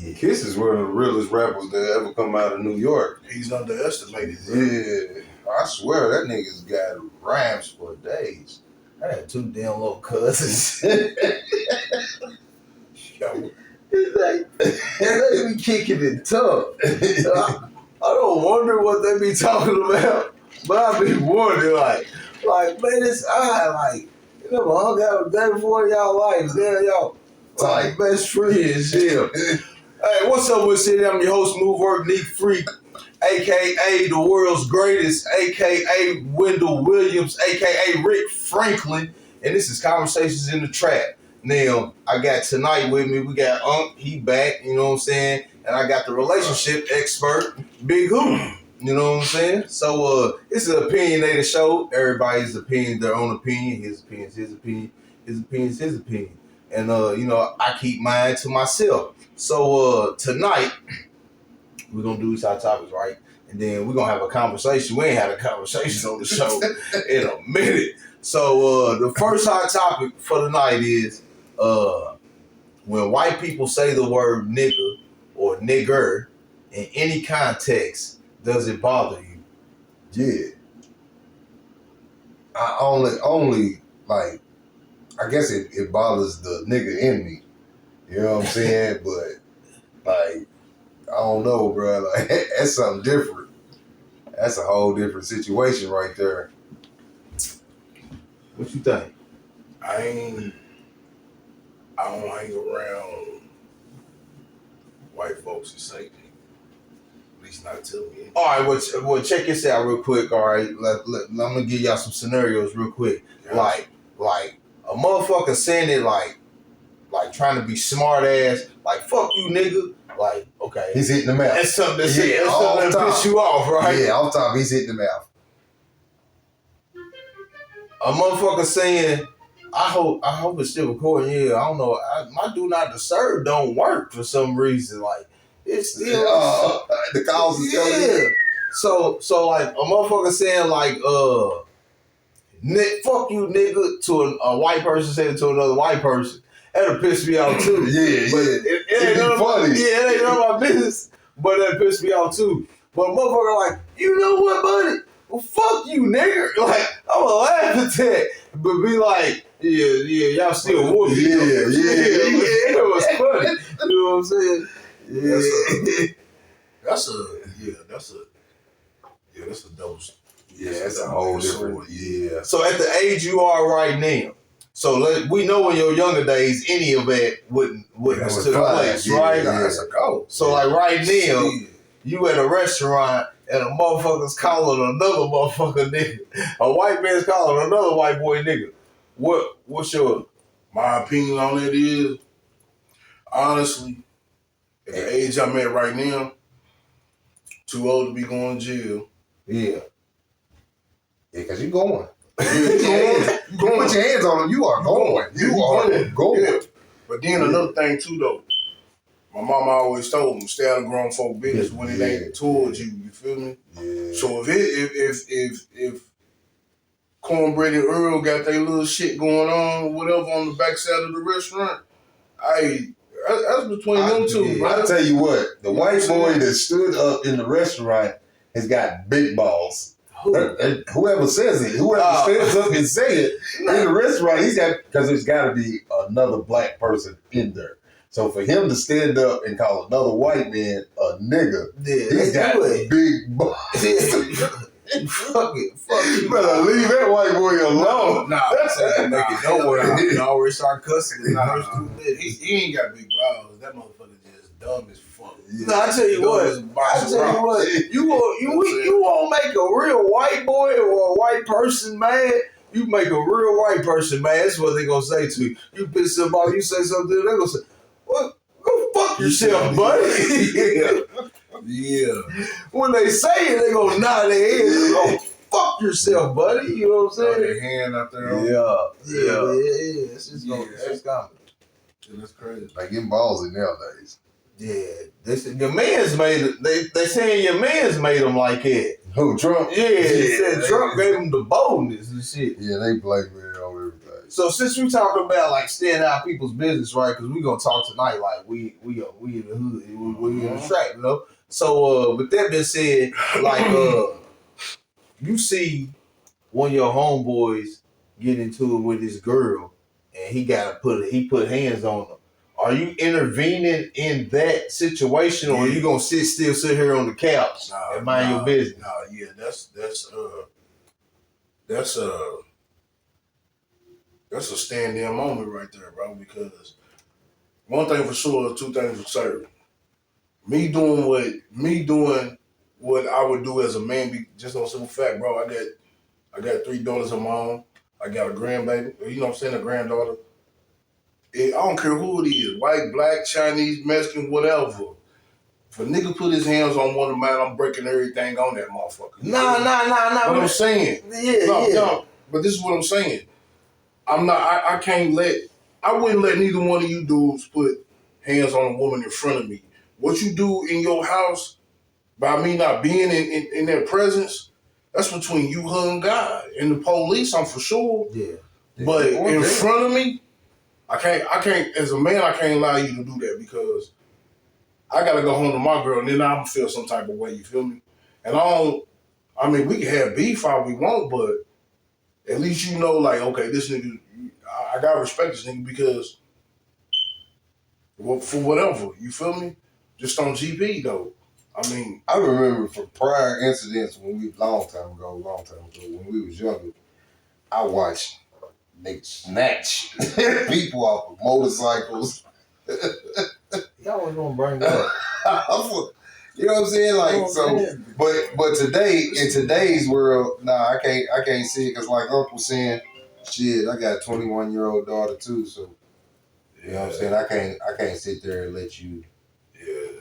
Yeah. Kiss is one of the realest rappers that ever come out of New York. He's underestimated. Bro. Yeah. I swear that nigga's got rhymes for days. I had 2 damn little cousins. It's like, they be kicking it tough. I don't wonder what they be talking about, but I be wondering, like, man, it's like, you never hung out the day before y'all lives. There, y'all, like, best friends, yeah. Hey, what's up with it? I'm your host, Move Work Neat Freak, a.k.a. the world's greatest, a.k.a. Wendell Williams, a.k.a. Rick Franklin, and this is Conversations in the Trap. Now, I got tonight with me, we got he back, you know what I'm saying? And I got the relationship expert, Big Hoot, you know what I'm saying? So, it's an opinionated show. Everybody's opinion, their own opinion. His opinion's his opinion. His opinion's his opinion. And, you know, I keep mine to myself. So, tonight, we're going to do these hot topics, right? And then we're going to have a conversation. We ain't had a conversation on the show in a minute. So, the first hot topic for the night is, when white people say the word nigga or nigger in any context, does it bother you? Yeah. I only like, I guess it bothers the nigga in me. You know what I'm saying? But, like, I don't know, bro. Like, that's something different. That's a whole different situation right there. What you think? I don't hang around white folks who say nigga. At least not to me. All right, well, check this out real quick. All right, I'm gonna give y'all some scenarios real quick. Yeah. Like a motherfucker saying it like trying to be smart ass, like fuck you, nigga. Like, okay, he's hitting the mouth. That's something that piss you off, right? Yeah, off top, he's hitting the mouth. A motherfucker saying, I hope it's still recording. Yeah, I don't know. My do not disturb don't work for some reason. Like, it's still the calls is telling you. So like a motherfucker saying like fuck you, nigga, to a white person saying it to another white person. That'll piss me off too. Yeah, but yeah. It ain't none of funny. it ain't none of my business. But that piss me off too. But a motherfucker like, you know what, buddy? Well, fuck you, nigga. Like, I'm gonna laugh at that, but be like, yeah, y'all still whooping. Yeah. It was funny. You know what I'm saying? That's a double. Yeah, that's a whole different. Yeah. So at the age you are right now, so we know in your younger days any of that wouldn't to the place, right? That's a go. So like right now, you at a restaurant and a motherfucker's calling another motherfucker nigga. A white man's calling another white boy nigga. What's your... My opinion on it is, honestly, at the age I'm at right now, too old to be going to jail. Yeah. Yeah, because you're going. You put your hands on them, you are going. You are going. Yeah. But then another thing too, though, my mama always told me, stay out of grown folk business when it ain't towards you. You feel me? Yeah. So if Cornbread and Earl got their little shit going on, whatever, on the backside of the restaurant, that's between them two, bro. I'll tell you what, the white boy that stood up in the restaurant has got big balls. Whoever says it, whoever stands up and say it in the restaurant, he's got, because there's got to be another black person in there. So for him to stand up and call another white man a nigga, he's got big balls. Fuck it. You better leave that white boy alone. Nah, that's not make it nowhere. I already start cussing. He ain't got big balls. That motherfucker just dumb as fuck. Yeah. No, I tell you what. You won't make a real white boy or a white person mad. You make a real white person mad. That's what they gonna say to you. You piss them off. You say something, they gonna say, "What? Go fuck yourself, buddy." Yeah. When they say it, they gonna nod their head. Go fuck yourself, buddy. You know what I'm saying? Throw their hand out there. Yeah. It's just comedy. That's crazy. Like getting ballsy nowadays. Yeah, they said your man's made it. They saying your man's made him like it. Who, Trump? Yeah, they said Trump gave him the boldness and shit. Yeah, they blame it on everything. So since we talking about like staying out of people's business, right? Because we gonna talk tonight, like we in the hood, we in the trap, you know. So with that being said, like you see one of your homeboys get into it with this girl, and he put hands on her. Are you intervening in that situation, or are you gonna sit here on the couch and mind your business? Yeah, that's a stand-in moment right there, bro. Because one thing for sure, two things for certain. Me doing what I would do as a man, just on simple fact, bro. I got 3 daughters of my own. I got a grandbaby. You know what I'm saying? A granddaughter. I don't care who it is, white, black, Chinese, Mexican, whatever. If a nigga put his hands on one of mine, I'm breaking everything on that motherfucker. Nah. What I'm saying. No. But this is what I'm saying. I wouldn't let neither one of you dudes put hands on a woman in front of me. What you do in your house, by me not being in their presence, that's between you, her, and God. And the police, I'm for sure. Yeah. But in front of me, I can't, as a man, I can't allow you to do that because I gotta go home to my girl and then I'm gonna feel some type of way, you feel me? And we can have beef all we want, but at least you know, like, okay, this nigga, I gotta respect this nigga because, well, for whatever, you feel me? Just on GP though. I remember from prior incidents long time ago, when we was younger, I watched niggas snatch people off of motorcycles. Y'all was gonna bring that up. You know what I'm saying? Like, so, but today, in today's world, I can't see it because like Uncle saying, shit, I got a 21-year-old daughter too, so you know what I'm saying? I can't sit there and let you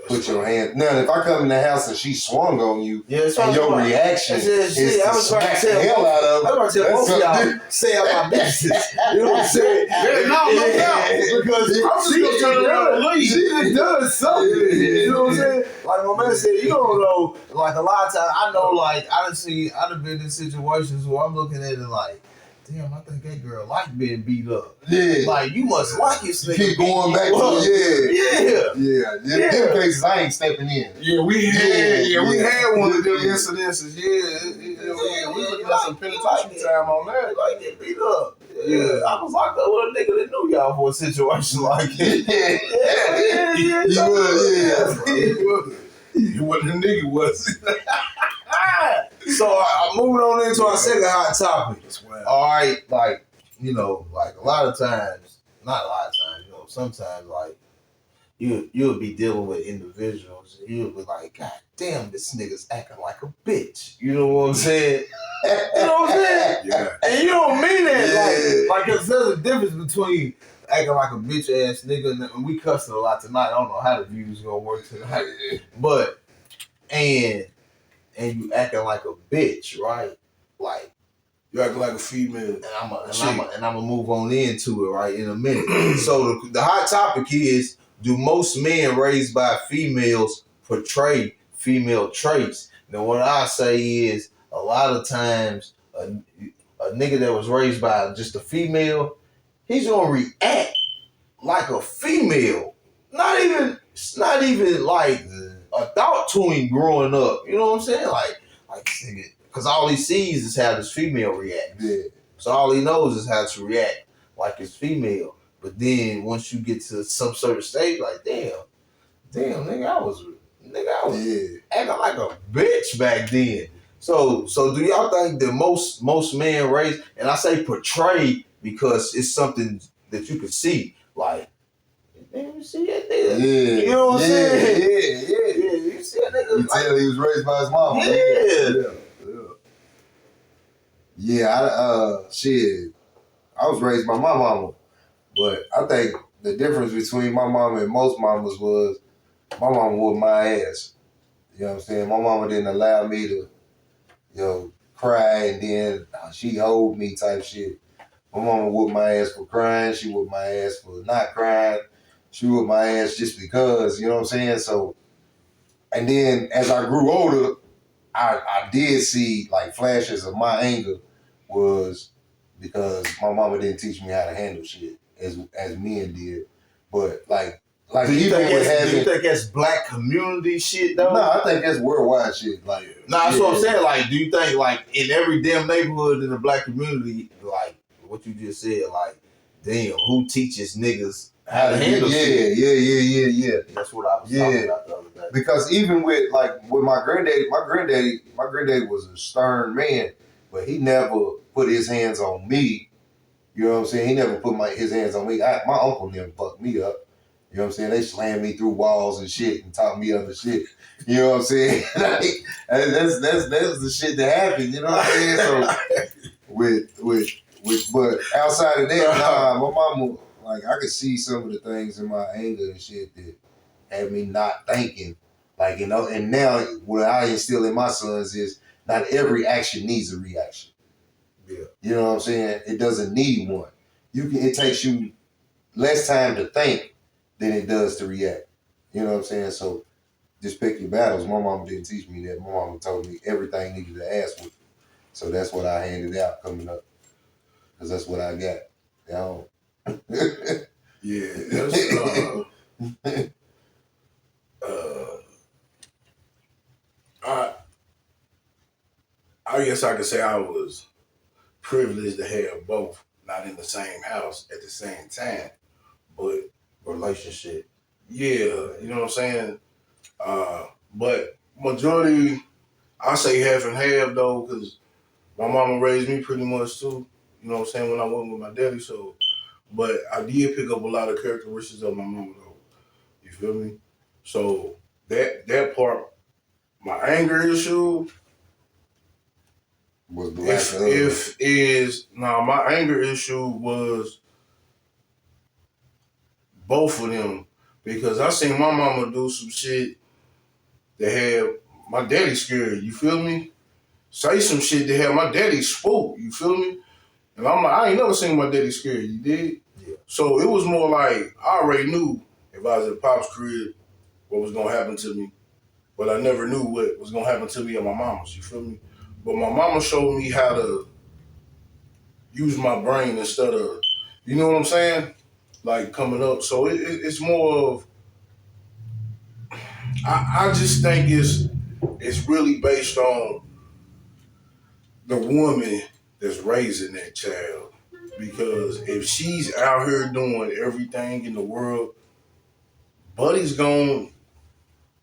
put your hand. Now, if I come in the house and she swung on you, and your reaction is to smack the hell out of her. I was going to tell both of y'all, stay out my business. You know what I'm saying? No doubt. Because I'm just going to turn around and leave. She done done something. You know what I'm saying? Like my man said, you don't know, like a lot of times, I know, like, I done been in situations where I'm looking at it like, damn, I think that girl like being beat up. Yeah. Like, you must like this nigga. Keep going back to them cases, I ain't stepping in. Yeah, we had one of them incidences. We looking at some penitentiary time on that. Like, get beat up. Yeah. I was locked up with a nigga that knew y'all for a situation like that. He was. You wasn't the nigga, was he? So I'm moving on into our second hot topic. All right, like, you know, like not a lot of times, you know, sometimes like you'll be dealing with individuals and you'll be like, God damn, this nigga's acting like a bitch. You know what I'm saying? You know what I'm saying? Yeah. And you don't mean that like cause there's a difference between acting like a bitch ass nigga, and we cussing a lot tonight. I don't know how the views gonna work tonight, but and you acting like a bitch, right? Like you acting like a female. And I'm gonna move on into it right in a minute. So the hot topic is: do most men raised by females portray female traits? Now, what I say is, a lot of times a nigga that was raised by just a female, he's gonna react like a female. Not even like a thought to him growing up. You know what I'm saying? Like nigga, because all he sees is how this female reacts. Yeah. So all he knows is how to react like his female. But then once you get to some certain stage, like damn, nigga, I was acting like a bitch back then. So do y'all think that most men raised, and I say portray because it's something that you can see, like, man, you see that nigga? Yeah. You know what I'm saying? Yeah. You see that nigga? You tell he was raised by his mama. Yeah. Shit. I was raised by my mama, but I think the difference between my mama and most mamas was my mama whooped my ass. You know what I'm saying? My mama didn't allow me to, cry and then she hold me type shit. My mama whooped my ass for crying. She whooped my ass for not crying. She whooped my ass just because, you know what I'm saying? So, and then as I grew older, I did see like flashes of my anger was because my mama didn't teach me how to handle shit as men did. But like do you even with having, do you think that's black community shit though? no, I think that's worldwide shit. Like, No, that's what I'm saying. Like, do you think like in every damn neighborhood in the black community, like what you just said, like, damn, who teaches niggas how to handle shit? Yeah. That's what I was talking about the other day. Because even with my granddaddy was a stern man, but he never put his hands on me. You know what I'm saying? He never put his hands on me. My uncle never fucked me up. You know what I'm saying? They slammed me through walls and shit and taught me other shit. You know what I'm saying? Like, that's the shit that happened. You know what I'm saying? So but outside of that, nah, my mama, like, I could see some of the things in my anger and shit that had me not thinking. Like, you know, and now what I instill in my sons is not every action needs a reaction. Yeah. You know what I'm saying? It doesn't need one. It takes you less time to think than it does to react. You know what I'm saying? So just pick your battles. My mama didn't teach me that. My mama told me everything needed an ass with. So that's what I handed out coming up. Because that's what I got. Yeah, that's I guess I could say I was privileged to have both, not in the same house at the same time, but Relationship. yeah, you know what I'm saying? But majority, I say half and half though, because my mama raised me pretty much too, you know what I'm saying, when I went with my daddy, so, but I did pick up a lot of characteristics of my mama though, you feel me? So that part, my anger issue, Was my anger issue was both of them, because I seen my mama do some shit that had my daddy scared, you feel me? Say some shit that had my daddy spooked, you feel me? And I'm like, I ain't never seen my daddy scared, you did? Yeah. So it was more like, I already knew if I was at Pop's crib, what was gonna happen to me. But I never knew what was gonna happen to me at my mama's, you feel me? But my mama showed me how to use my brain instead of, you know what I'm saying? Like coming up. So it's more of, I just think it's really based on the woman that's raising that child. Because if she's out here doing everything in the world, Buddy's gonna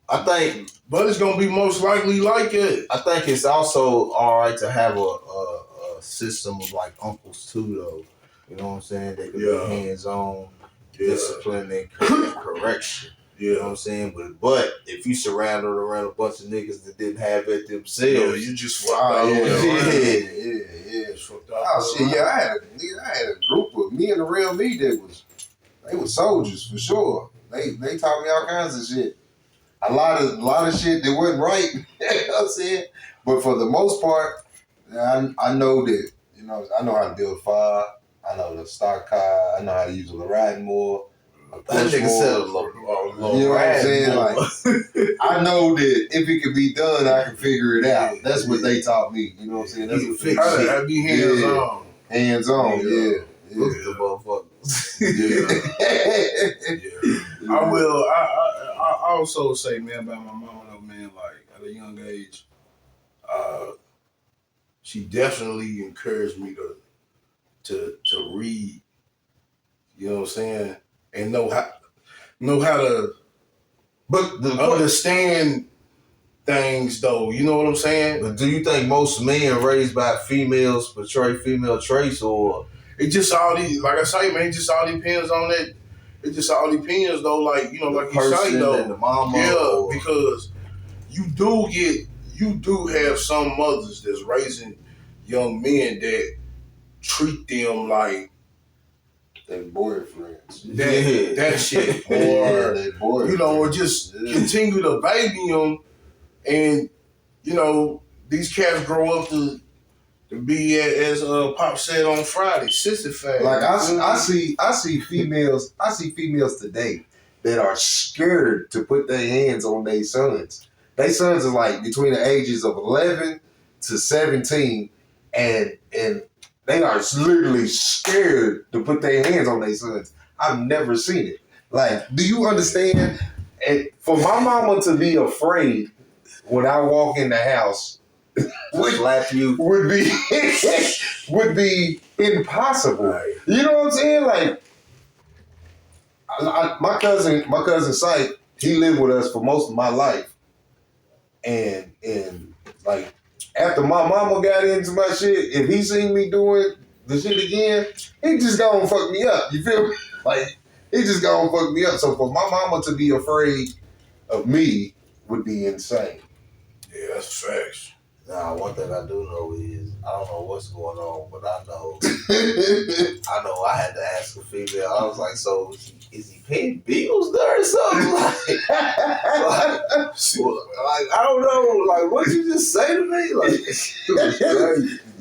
be most likely like it. I think it's also all right to have a system of like uncles too, though. You know what I'm saying? They can be hands-on, discipline and correction. You know what I'm saying? But if you surrounded around a bunch of niggas that didn't have it themselves, you just fucked out. Yeah. Oh shit, yeah. I had a group of me and the real me that they were soldiers for sure. They taught me all kinds of shit. A lot of shit that wasn't right. You know what I'm saying? But for the most part, I know that, you know, I know how to build fire. I know the stock car. I know how to use a riding more. That nigga said a little. You know what I'm saying? Like, I know that if it could be done, I can figure it out. That's what they taught me. You know what I'm saying? That's what I'd be hands on. Hands on, yeah. Look at the motherfuckers. I will. I also say, man, about my mama though, man. Like at a young age, she definitely encouraged me to read. You know what I'm saying, and know how to, understand things though. You know what I'm saying? But do you think most men raised by females portray female traits, or it just all like I say, man, it just all depends on that. It just all depends though, like, you know, like you say though. And the mama, because you do have some mothers that's raising young men that treat them like their boyfriends. That shit. Or, you know, or just continue to baby them, and, you know, these cats grow up to be, as Pop said on Friday, sissified. Like I see females today that are scared to put their hands on their sons. Their sons are like between the ages of 11 to 17, and they are literally scared to put their hands on their sons. I've never seen it. Like, do you understand? And for my mama to be afraid when I walk in the house slap you would be impossible. You know what I'm saying? Like, my cousin Syke, he lived with us for most of my life, and like after my mama got into my shit, if he seen me doing the shit again, he just gonna fuck me up. You feel me? Like, he just gonna fuck me up. So for my mama to be afraid of me would be insane. Yeah, that's facts. Nah, one thing I do know is I don't know what's going on, but I know I had to ask a female. I was like, so is he paying bills there or something? Like, I don't know. Like, what'd you just say to me? Like,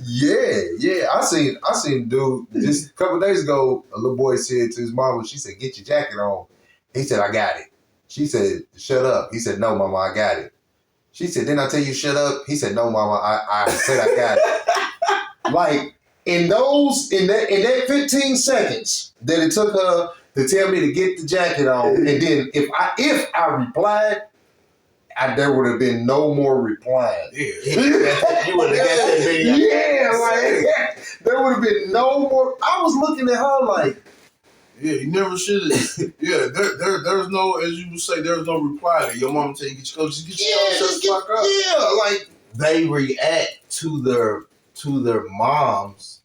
yeah. I seen dude just a couple days ago. A little boy said to his mama, she said, "Get your jacket on." He said, "I got it." She said, "Shut up." He said, "No, mama, I got it." She said, "Didn't I tell you shut up?" He said, "No, mama, I said I got it." Like, in that 15 seconds that it took her to tell me to get the jacket on, and then if I replied, there would have been no more replying. you would have got that video. Yeah, like there would have been no more. I was looking at her like, yeah, you never should have. Yeah, there's no, as you would say, there's no reply to your mama tell you get your coach, get your fuck up. Yeah, like they react to their moms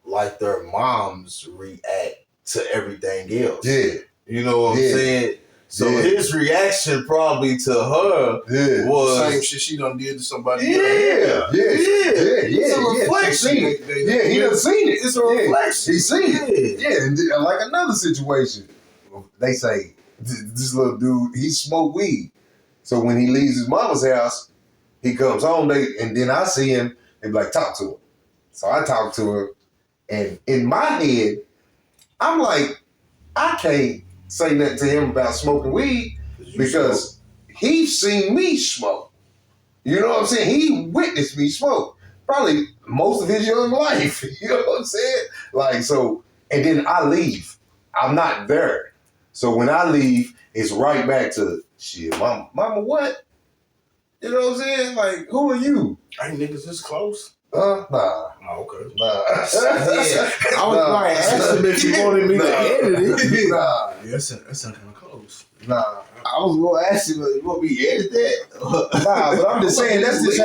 like their moms react to everything else. Yeah. You know what I'm saying? So his reaction probably to her was same shit she done did to somebody else. Yeah. It's a reflection. He done seen it. It's a reflection. He seen it. Yeah, and like another situation, they say this little dude, he smoked weed. So when he leaves his mama's house, he comes home, and then I see him and be like, talk to him. So I talk to him, and in my head, I'm like, I can't say nothing to him about smoking weed because he's seen me smoke. You know what I'm saying? He witnessed me smoke probably most of his young life. You know what I'm saying? Like, so, and then I leave. I'm not there. So when I leave, it's right back to shit. Mama, what? You know what I'm saying? Like, who are you? Ain't niggas this close? Nah. Oh, okay. Nah. I was going to ask him if he wanted me to edit it. Nah. Yeah, that's not kind of close. Nah. I was going to ask him, you want me to edit that? Nah, but I'm just saying that's just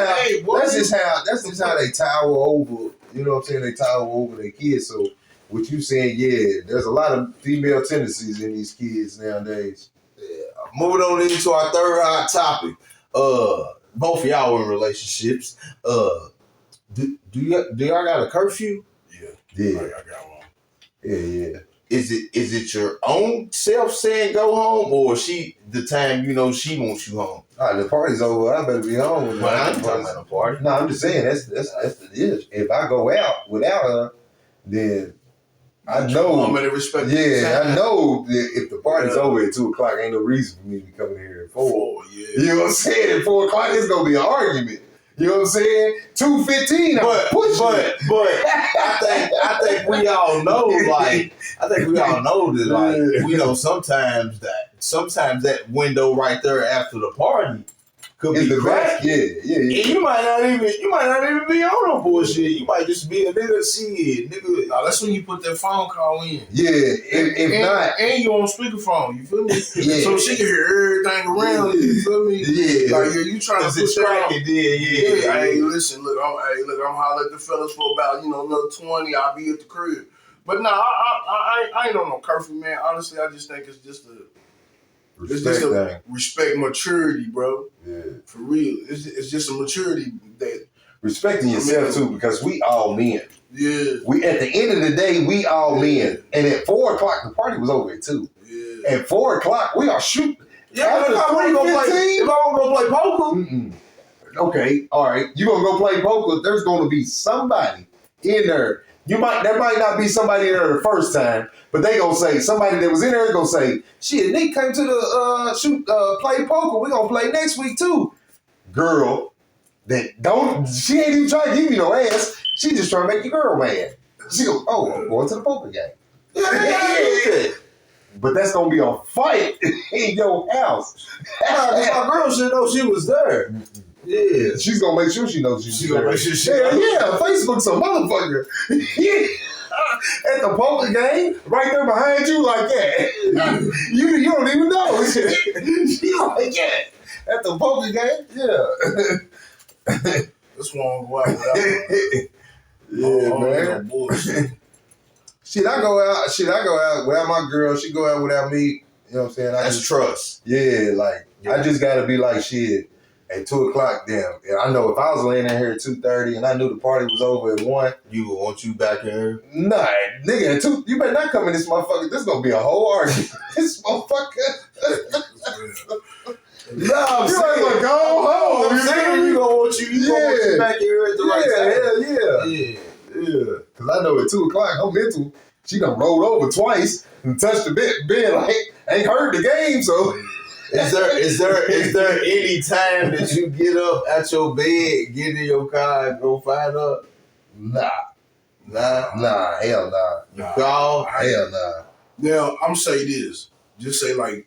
how they tower over. You know what I'm saying? They tower over their kids. So what you saying? Yeah, there's a lot of female tendencies in these kids nowadays. Yeah. Moving on into our third hot topic. Both of y'all in relationships. Do y'all got a curfew? Yeah. I got one. Yeah. Is it your own self saying go home, or the time she wants you home? All right, the party's over. I better be home. Well, I ain't talking about a party. No, I'm just saying that's the issue. If I go out without her, then I know. I'm gonna respect. I know that if the party's over at 2:00, ain't no reason for me to be coming here at 4. Yeah. You know what I'm saying? At 4:00, it's gonna be an argument. You know what I'm saying? 2:15. But I think we all know. Like, I think we all know that. Like, we know sometimes that window right there after the party could be cracked. Yeah. And you might not even be on no bullshit. You might just be a nigga. Nigga. No, that's when you put that phone call in. Yeah. If not, and you on speakerphone. You feel me? Yeah. So she can hear everything around you. You feel me? Yeah. Like you trying to push crack it. Yeah. Hey, listen. Look, I'm hollering at the fellas for about another 20. I'll be at the crib. But nah, I ain't on no curfew, man. Honestly, I just think it's just a respect maturity, bro. Yeah. For real. It's just a maturity that respecting yourself too, because we all men. Yeah. We at the end of the day, we all men. And at 4:00, the party was over at 2. Yeah. At 4:00, we are shooting. Yeah, if I want to go play poker. Mm-mm. Okay, all right. You gonna go play poker? There's gonna be somebody in there. There might not be somebody in there the first time, but they gonna say somebody that was in there gonna say, "Shit, Nick came to the play poker. We gonna play next week too." Girl, She ain't even trying to give you no ass. She just trying to make your girl mad. She go, oh, I'm going to the poker game. Yeah. But that's gonna be a fight in your house. My girl should know she was there. Yeah. She's gonna make sure she knows she's gonna there. make sure she Yeah, Facebook's a motherfucker. Yeah. At the poker game, right there behind you like that. You don't even know. She like, yeah. At the poker game, yeah. This one go out without man. Bullshit. I go out without my girl. She go out without me. You know what I'm saying? That's trust. Yeah, like I just gotta be like shit. At 2:00, damn. And I know if I was laying in here at 2:30 and I knew the party was over at 1, you would want you back in here? Nah, nigga, at 2, you better not come in this motherfucker. This gonna be a whole argument. This motherfucker. No, I'm you saying, like, go home. I'm saying you gonna want you back in here at the right time. Yeah. Cause I know at 2:00, her mental, she done rolled over twice and touched the bed like ain't heard the game, so. Is there any time that you get up at your bed, get in your car, and go find her? Nah, hell nah. Dog, hell nah. Now I'm say this, just say like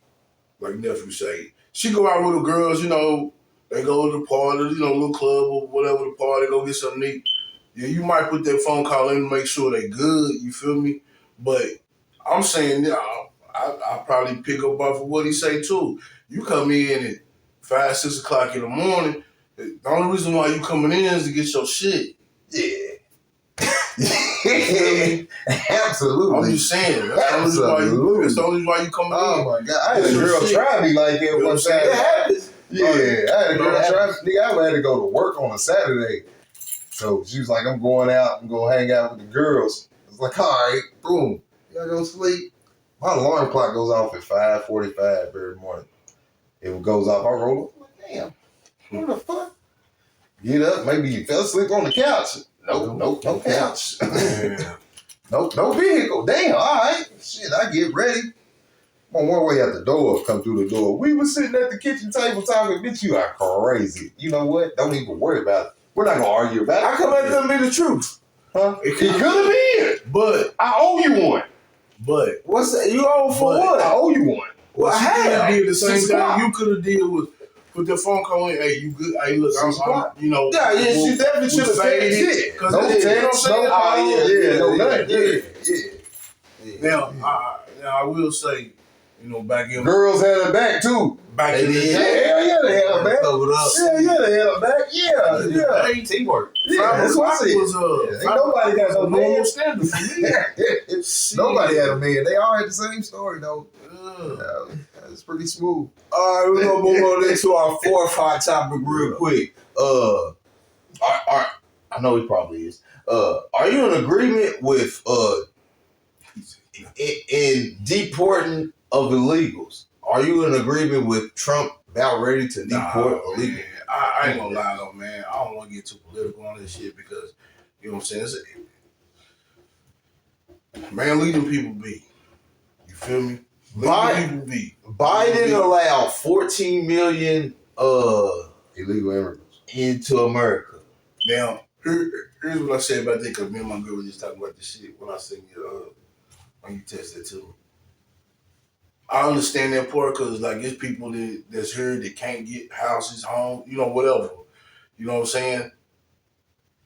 nephew say, she go out with the girls, you know, they go to the party, you know, little club or whatever the party, go get something to eat. Yeah, you might put that phone call in to make sure they good. You feel me? But I'm saying, I probably pick up off of what he say too. You come in at 5, 6 o'clock in the morning. The only reason why you coming in is to get your shit. Yeah. Absolutely. I'm just saying. That's the only reason why you coming in. Oh my God. I had a girl try me like that one Saturday. It happens. Yeah, I had a girl try me. Nigga, I had to go to work on a Saturday. So she was like, I'm going out and go hang out with the girls. I was like, all right, boom. You gotta go sleep. My alarm clock goes off at 5:45 every morning. It goes off, I roll up. I'm like, damn, what the fuck? Get up, maybe you fell asleep on the couch. Nope, no couch. Nope, no vehicle. Damn, all right. Shit, I get ready. I'm on one way out the door, come through the door. We were sitting at the kitchen table talking, bitch, you are crazy. You know what? Don't even worry about it. We're not gonna argue about it. I come back to be the truth. Huh? It could have been. But I owe you one. But what's that? You owe for what? I owe you one. Well, I have. Did the same 6 thing o'clock. you could have did with put the phone call in. Hey, you good? Hey, look, I'm you know. Yeah, she definitely should have said it. Cause no text, no call, no nothing. Yeah. Now I will say, you know, back in Girls had her back too. back in the day, Hell yeah, they had her back. Covered up. Yeah, they had her back. Yeah. Hey, teamwork. Yeah, that's what I said. was Ain't nobody got no man. normal standard for me. Nobody had a man. They all had the same story though. It's pretty smooth. All right, we're gonna move on into our fourth hot topic real quick. I know he probably is. Are you in agreement with in deporting of illegals? Are you in agreement with Trump about ready to deport illegals? Man, I ain't gonna lie though, man. I don't want to get too political on this shit because you know what I'm saying. Man, leave them people be. You feel me? Biden allowed 14 million Illegal immigrants into America. Now, here's what I say about that, because me and my girl were just talking about this shit when I seen you, when you text that to me. I understand that part because, like, there's people that's here that can't get houses, home, you know, whatever. You know what I'm saying?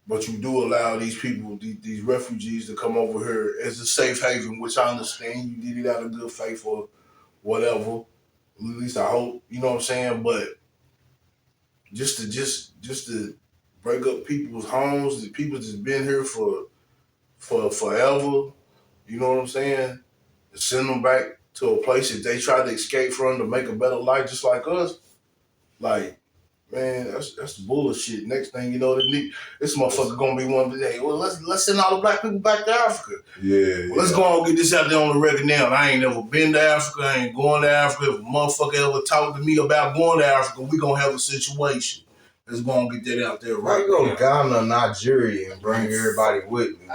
But you do allow these people, these refugees, to come over here as a safe haven, which I understand. You did it out of good faith or whatever. At least I hope. You know what I'm saying? But just to break up people's homes, the people that's been here for forever. You know what I'm saying? To send them back to a place that they tried to escape from to make a better life, just like us. Like, man, that's bullshit. Next thing you know, this motherfucker gonna be one today. Well, let's send all the black people back to Africa. Yeah. Well, let's go on and get this out there on the record now. I ain't never been to Africa. I ain't going to Africa. If a motherfucker ever talk to me about going to Africa, we gonna have a situation. Let's go and get that out there right now. Go to Ghana, Nigeria, and bring everybody with me.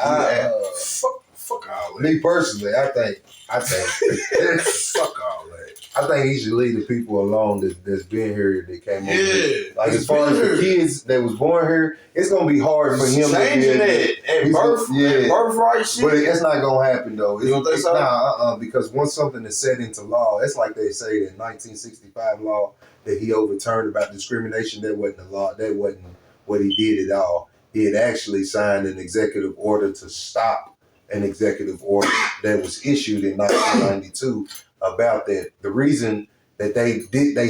Fuck all that. Me personally, I think fuck all that. I think he should leave the people alone that's been here that came over here. Like as far as here. the kids that was born here, it's gonna be hard for him changing to at birth, birthright shit. But it's not gonna happen though. You don't think so? Nah, because once something is set into law, it's like they say that 1965 law that he overturned about discrimination. That wasn't the law. That wasn't what he did at all. He had actually signed an executive order to stop an executive order that was issued in 1992 about that. The reason that they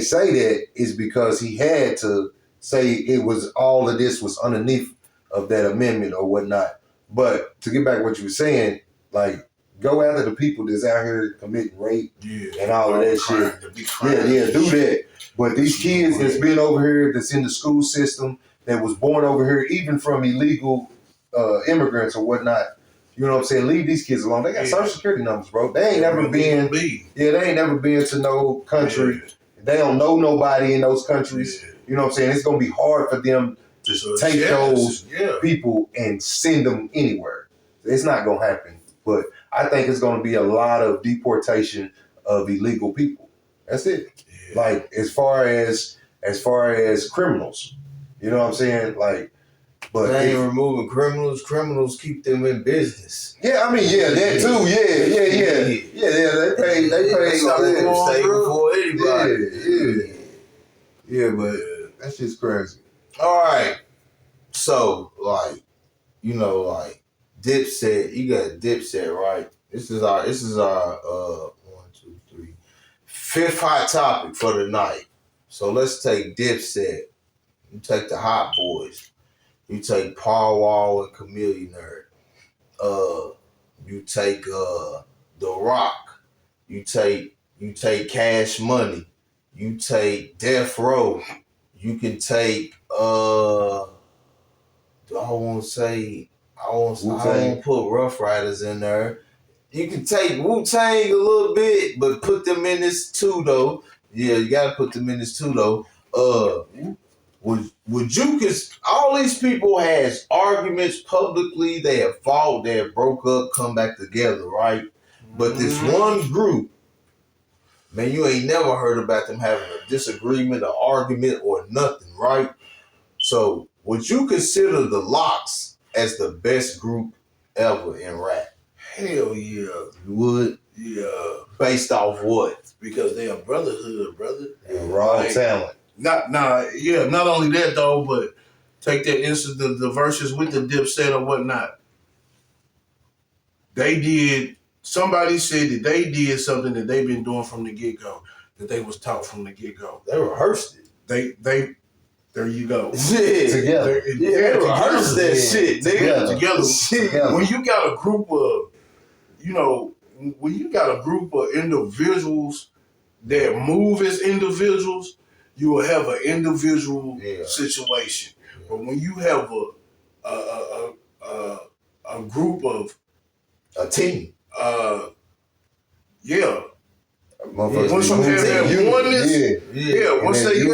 say that is because he had to say it was all of this was underneath of that amendment or whatnot. But to get back to what you were saying, like go after the people that's out here committing rape and all of that shit. Yeah, do that. But these kids that's been over here, that's in the school system, that was born over here, even from illegal immigrants or whatnot, you know what I'm saying? Leave these kids alone. They got social security numbers, bro. They ain't never been. They ain't never been to no country. They don't know nobody in those countries. You know what I'm saying? It's gonna be hard for them to take those people and send them anywhere. It's not gonna happen. But I think it's gonna be a lot of deportation of illegal people. That's it. Yeah. Like as far as criminals. You know what I'm saying? Like, but they ain't removing criminals. Criminals keep them in business. Yeah, I mean, that too. They pay. Stay before anybody. Yeah, but that's just crazy. All right. So, like, you know, like Dipset, you got Dipset, right? This is our 1, 2, 3, 5th hot topic for the night. So let's take Dipset. You take the Hot Boys. You take Paul Wall and Chameleon. You take The Rock. You take Cash Money. You take Death Row. You can take I won't put Rough Riders in there. You can take Wu-Tang a little bit, but put them in this too though. Yeah, you gotta put them in this too though. Would you, cause all these people has arguments publicly, they have fought, they have broke up, come back together, right? But this one group, man, you ain't never heard about them having a disagreement, an argument, or nothing, right? So would you consider the Locks as the best group ever in rap? Hell yeah. You would? Yeah. Based off what? Because they are brotherhood, brother. And raw talent. Not only that though, but take that instance, the verses with the Dipset or whatnot. Somebody said that they did something that they've been doing from the get-go, that they was taught from the get-go. They rehearsed it. They there you go. Yeah. Together. They rehearsed that shit. Together. When you got a group of, individuals that move as individuals, you will have an individual situation. Yeah. But when you have a group of a team, once you have that oneness, once they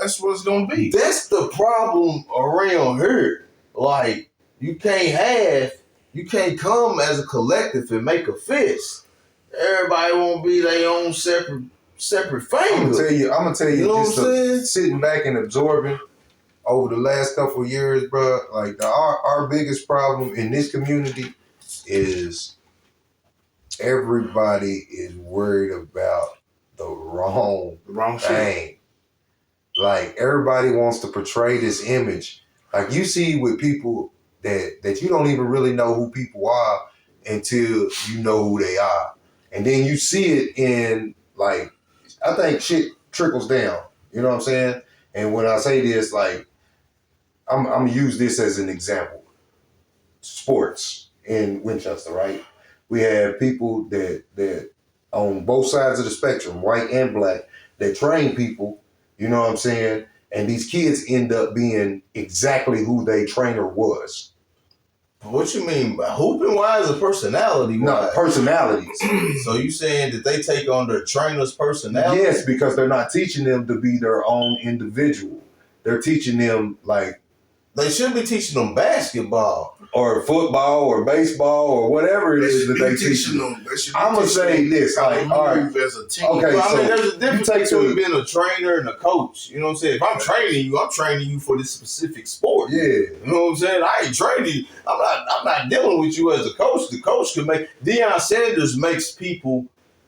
that's what it's gonna be. That's the problem around here. Like you can't come as a collective and make a fist. Everybody won't be their own separate finger. I'm gonna tell you, you know what I'm saying? Sitting back and absorbing over the last couple of years, bro. Like our biggest problem in this community is everybody is worried about the wrong thing. Shit. Like everybody wants to portray this image. Like you see with people that you don't even really know who people are until you know who they are. And then you see it in, like, I think shit trickles down. You know what I'm saying? And when I say this, like, I'm going to use this as an example. Sports in Winchester, right? We have people that on both sides of the spectrum, white and black, that train people, you know what I'm saying? And these kids end up being exactly who their trainer was. What you mean by hooping wise or personality wise? No, personalities. So you saying that they take on their trainer's personality? Yes, because they're not teaching them to be their own individual. They're teaching them like They should be teaching them basketball or football or baseball or whatever it is that they teach them. I'm gonna say this, like, all right, as a team. okay, Well, I so mean, there's a difference between being a trainer and a coach. You know what I'm saying? If I'm training you for this specific sport. yeah, You know what I'm saying? I ain't training you. I'm not dealing with you as a coach. The coach can make Deion Sanders makes people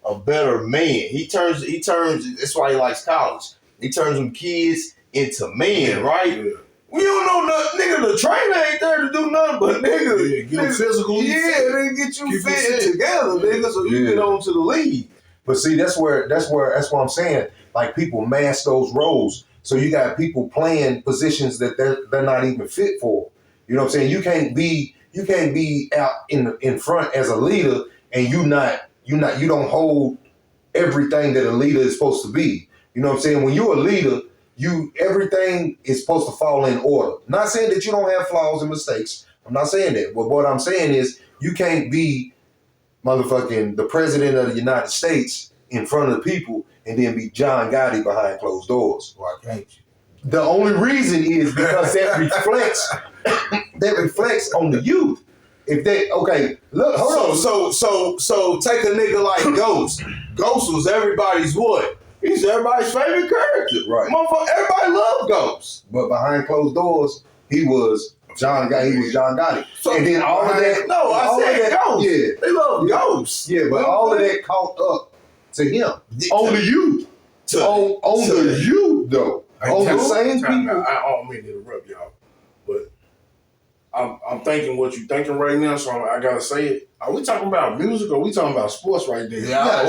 a better man. He turns that's why he likes college. He turns them kids into men, right? Yeah. We don't know nothing, nigga. The trainer ain't there to do nothing but nigga. Get them physical. Yeah, nigga, get you fitting together, nigga, so you get on to the league. but see, that's what I'm saying. Like, people mask those roles, so you got people playing positions that they're not even fit for. You know what I'm saying? You can't be out in front as a leader and you don't hold everything that a leader is supposed to be. You know what I'm saying? When you're a leader, everything is supposed to fall in order. Not saying that you don't have flaws and mistakes. I'm not saying that. But what I'm saying is you can't be motherfucking the president of the United States in front of the people and then be John Gotti behind closed doors. Why can't you? The only reason is because that reflects on the youth. If they look, hold on. So take a nigga like Ghost. Ghost was everybody's what? He's everybody's favorite character. Right. Motherfucker, everybody loved Ghost. But behind closed doors, he was John Gotti. So, and then all of that. No, I said Ghost. Yeah. They love Ghost. Yeah, but all of that caught up to him. On the youth. On the youth, though. On the same people. I don't mean to interrupt y'all, but I'm thinking what you're thinking right now, so I gotta say it. Are we talking about music or are we talking about sports right there? Yeah,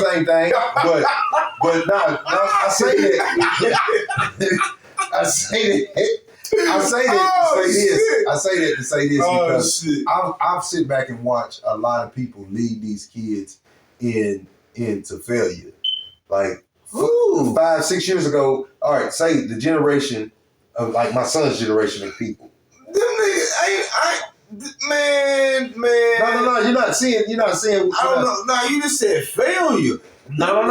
same thing. But no, I say that. I say that to say this because I've sit back and watch a lot of people lead these kids into failure. Like 5-6 years ago, all right, say the generation of like my son's generation of people. Them niggas, man. No, you're not seeing. I don't know. No, you just said failure. No,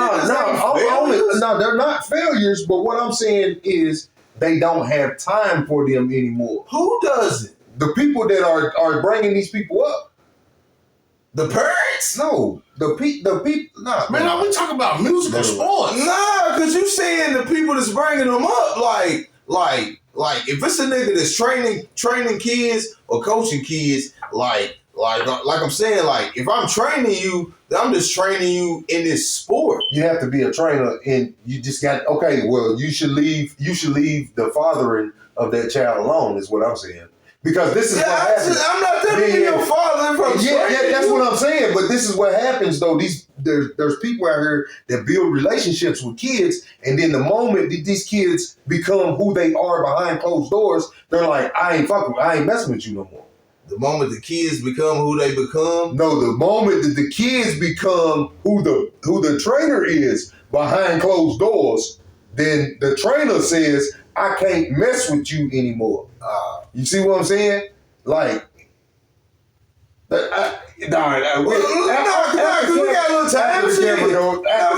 they're not failures. But what I'm saying is they don't have time for them anymore. Who doesn't? The people that are bringing these people up. The parents? No, the people. Nah, man, are we talking about music or sports? Nah, because you saying the people that's bringing them up, like if it's a nigga that's training kids or coaching kids, like I'm saying, like if I'm training you, I'm just training you in this sport. You have to be a trainer, and you just got well, you should leave the fathering of that child alone. Is what I'm saying. Because this is what happens. I'm not telling you your father from yeah, that's what I'm saying. But this is what happens, though. There's people out here that build relationships with kids, and then the moment that these kids become who they are behind closed doors, they're like, I ain't messing with you no more. The moment the kids become who they become? No, the moment that the kids become who the trainer is behind closed doors, then the trainer says, I can't mess with you anymore. You see what I'm saying? Like, we got a little time. We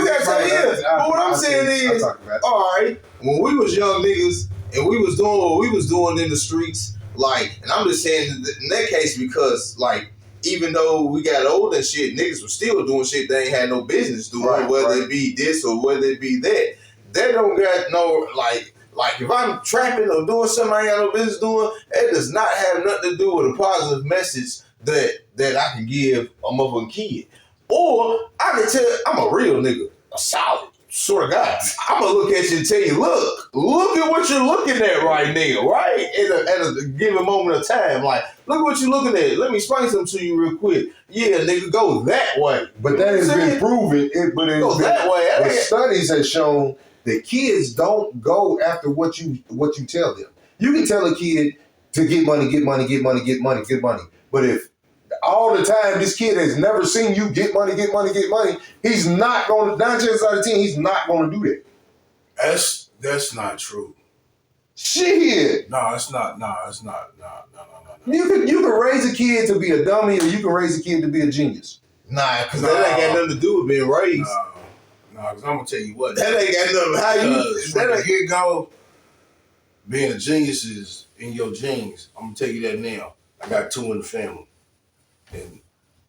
got time. But what I'm saying is, all right, when we was young niggas and we was doing what we was doing in the streets, like, and I'm just saying in that case because, like, even though we got old and shit, niggas was still doing shit they ain't had no business doing, whether it be this or whether it be that. They don't got no, like if I'm trapping or doing something I ain't got no business doing, it does not have nothing to do with a positive message that I can give a motherfucking kid. Or I can tell, I'm a real nigga, a solid, sort of guy. I'm gonna look at you and tell you, look at what you're looking at right now, right? At a given moment of time. Like, look at what you're looking at. Let me explain something to you real quick. Yeah, nigga, go that way. But that has been proven. The studies have shown that kids don't go after what you tell them. You can tell a kid to get money. But if all the time this kid has never seen you get money, he's not going to, 9 chances out of 10, he's not going to do that. That's not true. Shit. No, it's not. No. You can raise a kid to be a dummy, or you can raise a kid to be a genius. Nah, because that ain't got nothing to do with being raised. No, because I'm going to tell you what. That ain't got nothing. From the get-go, being a genius is in your genes. I'm gonna tell you that now. I got 2 in the family, and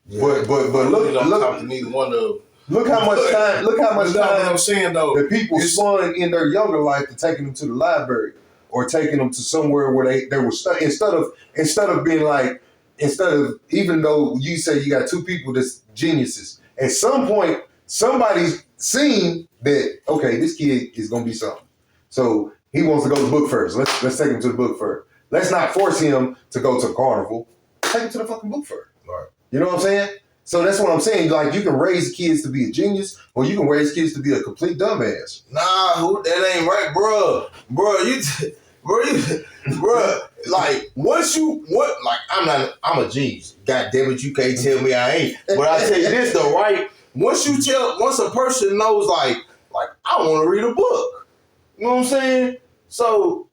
but don't talk to neither one of them. Look how much time. Look how much time I'm saying though. the people spun in their younger life to taking them to the library or taking them to somewhere where they were stuck. Instead of being like, even though you say you got 2 people that's geniuses, at some point somebody's seen that, okay, this kid is gonna be something. So he wants to go to the book first. Let's take him to the book first. Let's not force him to go to the carnival. Take him to the fucking book fair. Right. You know what I'm saying? So that's what I'm saying. Like, you can raise kids to be a genius, or you can raise kids to be a complete dumbass. Nah, that ain't right, bro. Bro, like I'm a genius. God damn it, you can't tell me I ain't. But I tell you this though, right? Once a person knows like I want to read a book, you know what I'm saying? So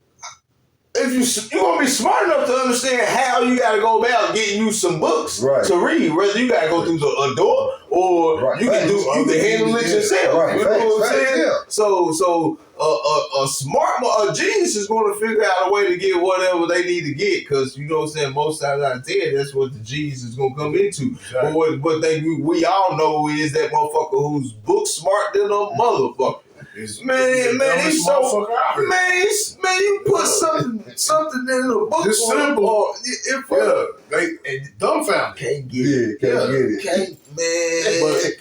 if you gonna be smart enough to understand how you gotta go about getting you some books to read, whether you gotta go through a door or you can handle it yourself. Right. You know what I'm saying? Yeah. So a genius is gonna figure out a way to get whatever they need to get, because you know what I'm saying, most times out of 10, that's what the genius is gonna come into. Exactly. But what we all know is that motherfucker who's book smart than a motherfucker. Man, he's so man, you put something in the book. It's simple. They dumbfounded. Can't get it. Can't, man.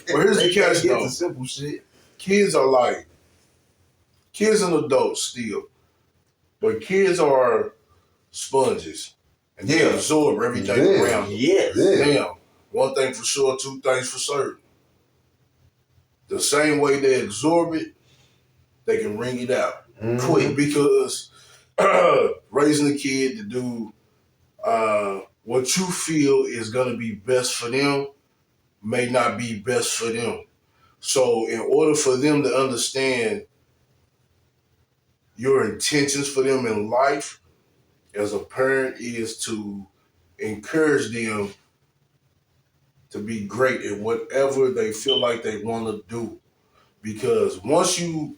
But here's the catch though. The simple shit. Kids and adults still, but kids are sponges and they absorb everything around them. Yes. Now, one thing for sure, 2 things for certain. The same way they absorb it, they can wring it out quick, because raising a kid to do what you feel is going to be best for them may not be best for them. So in order for them to understand your intentions for them in life as a parent is to encourage them to be great at whatever they feel like they want to do. Because once you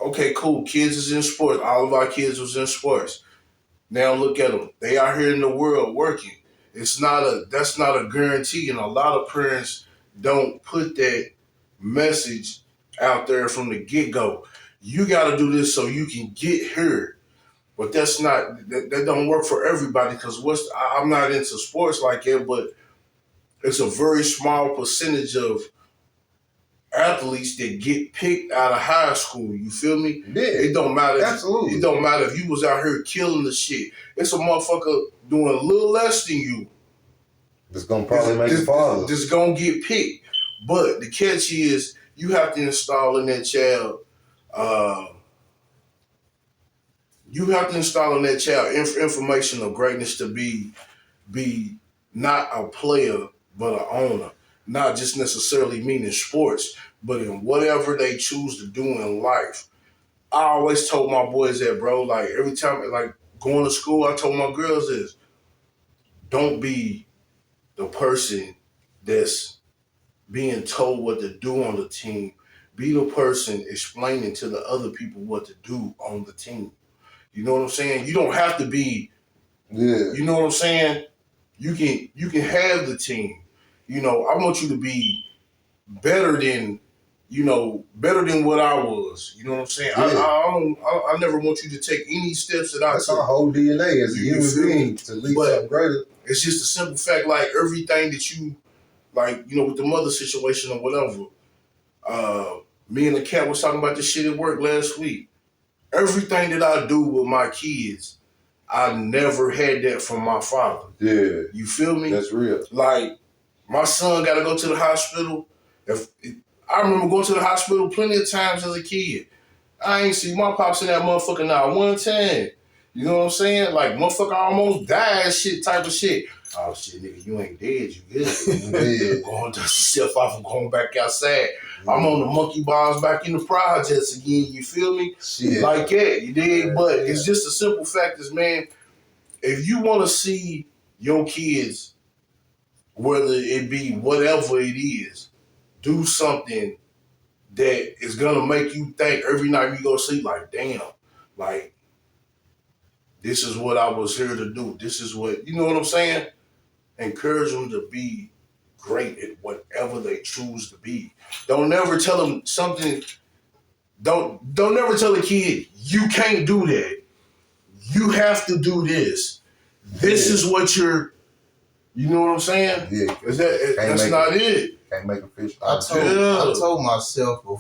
okay, cool. Kids is in sports. All of our kids was in sports. Now look at them. They out here in the world working. That's not a guarantee, and a lot of parents don't put that message out there from the get-go. You got to do this so you can get here. But that don't work for everybody, because I'm not into sports like that, but it's a very small percentage of athletes that get picked out of high school. You feel me? Yeah. It don't matter. Absolutely. It don't matter if you was out here killing the shit. It's a motherfucker doing a little less than you. It's gonna probably make it father. Just gonna get picked. But the catch is you have to install in that child. Information of greatness to be not a player but an owner. Not just necessarily meaning sports, but in whatever they choose to do in life. I always told my boys that, bro. Like every time, like going to school, I told my girls this: don't be the person that's being told what to do on the team. Be the person explaining to the other people what to do on the team. You know what I'm saying? You don't have to be. Yeah. You know what I'm saying? You can have the team. You know, I want you to be better than what I was. You know what I'm saying? Yeah. I never want you to take any steps that I took. That's our whole DNA as a human being to lead something greater. It's just a simple fact, like everything that you, like, you know, with the mother situation or whatever. Me and the cat was talking about this shit at work last week. Everything that I do with my kids, I never had that from my father. Yeah. You feel me? That's real. Like, my son got to go to the hospital. I remember going to the hospital plenty of times as a kid. I ain't see my pops in that motherfucker not one time. You know what I'm saying? Like, motherfucker almost died shit type of shit. Oh, shit, nigga, you ain't dead. You good. Going to dust yourself off and going back outside. I'm on the monkey bars back in the projects again. You feel me? Shit. Like that. You dig? But it's just a simple fact is, man, if you want to see your kids, whether it be whatever it is, do something that is going to make you think every night you go to sleep, like, damn, like, This is what I was here to do. This is what, you know what I'm saying? Encourage them to be great at whatever they choose to be. Don't never tell them something. Don't never tell a kid, you can't do that. You have to do this. This is what you're, you know what I'm saying? Yeah. That's not it. Can't make a fish. I told myself when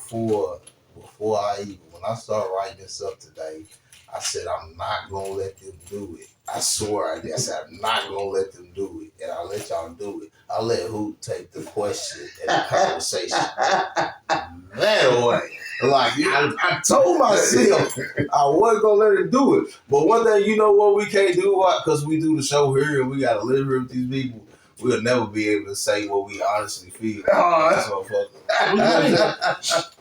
I started writing this up today, I said, I'm not going to let them do it. I swore I said, I'm not going to let them do it. And I'll let y'all do it. I'll let Hoot take the question and the conversation that way. Like, I told myself I wasn't going to let him do it. But one thing, you know what we can't do? Because we do the show here and we got to live here with these people. We'll never be able to say what we honestly feel.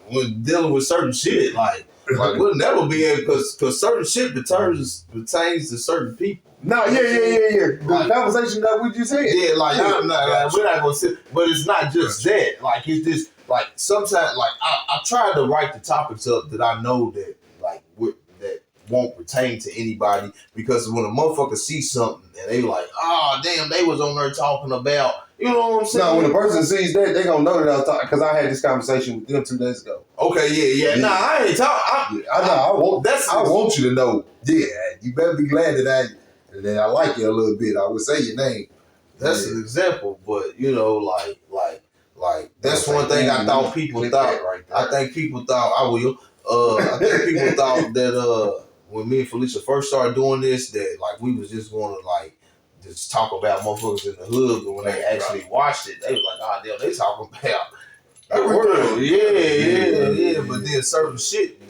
When dealing with certain shit, like we'll never be able, because certain shit pertains to certain people. No, yeah. The conversation that we just had. Yeah, we're not gonna sit, but it's not just that. Like, it's just like sometimes, like I tried to write the topics up that I know that that won't pertain to anybody, because when a motherfucker sees something and they like, oh damn, they was on there talking about, you know what I'm saying? No, when a person sees that, they gonna know that I was talking, because I had this conversation with them 2 days ago. Okay, yeah. Nah, I ain't talking. I want you to know. Yeah, you better be glad that I like you a little bit. I would say your name. That's an example, but you know, like that's one thing I thought people thought. Right there. I think people thought I think people thought that when me and Felicia first started doing this, that like we was just going to like just talk about motherfuckers in the hood, but when they actually watched it, they was like, oh damn, they talking about the world. Yeah. But then certain shit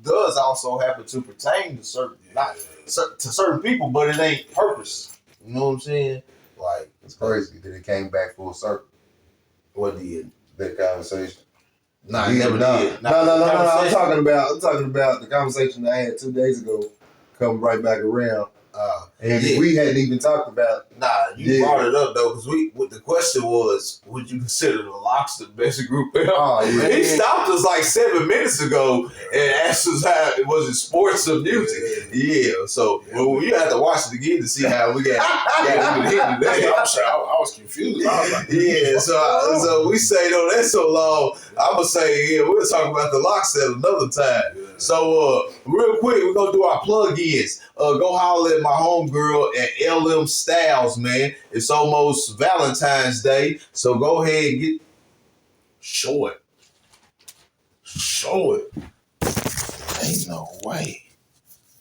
does also happen to pertain to certain people, but it ain't purpose. You know what I'm saying? Like, it's crazy that it came back full circle. What did that conversation? Nah, it never did. No. I'm talking about the conversation I had 2 days ago. Come right back around. We hadn't even talked about. Nah, you brought it up though, because what the question was, would you consider the Locks the best group ever? Oh, yeah. He stopped us like 7 minutes ago and asked us how it was, sports or music. Yeah, so well, you have to watch it again to see how we got hit today. I was confused. I was like, so we say though that's so long. I'ma say we'll talk about the Locks at another time. Yeah. So real quick, we're gonna do our plug-ins. Go holler at my homegirl at LM Styles, man. It's almost Valentine's Day, so go ahead and show it. Ain't no way.